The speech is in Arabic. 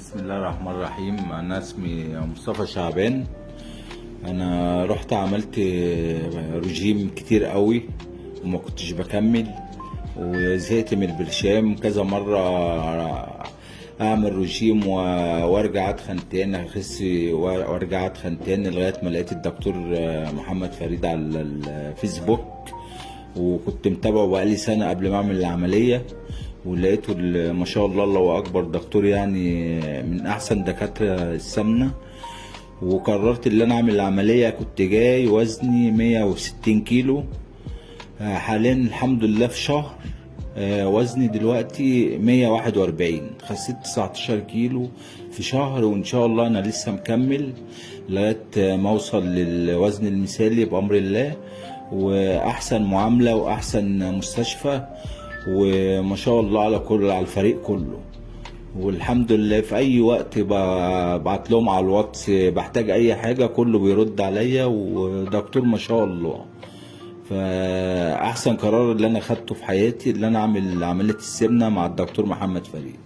بسم الله الرحمن الرحيم. انا اسمي مصطفى شعبان. انا رحت عملت رجيم كتير قوي وما كنتش بكمل، وزهقت من البرشام كذا مرة. اعمل رجيم وارجع اتخن تاني، اخس وارجع اتخن تاني لغاية ما لقيت الدكتور محمد فريد على الفيسبوك، وكنت متابعه بقالي سنة قبل ما اعمل العملية، ولقيته ما شاء الله الله اكبر دكتور، يعني من احسن دكاترة السمنة. وقررت ان انا اعمل العملية. كنت جاي وزني 160 كيلو، حاليا الحمد لله في شهر وزني دلوقتي 141. خسيت 19 كيلو في شهر، وان شاء الله انا لسه مكمل لغاية ما اوصل للوزن المثالي بامر الله، واحسن معاملة واحسن مستشفى، وما شاء الله على الفريق كله. والحمد لله في اي وقت ببعت لهم على الواتس بحتاج اي حاجة كله بيرد عليا، ودكتور ما شاء الله. فاحسن قرار اللي انا خدته في حياتي اللي انا اعمل عملية السمنة مع الدكتور محمد فريد.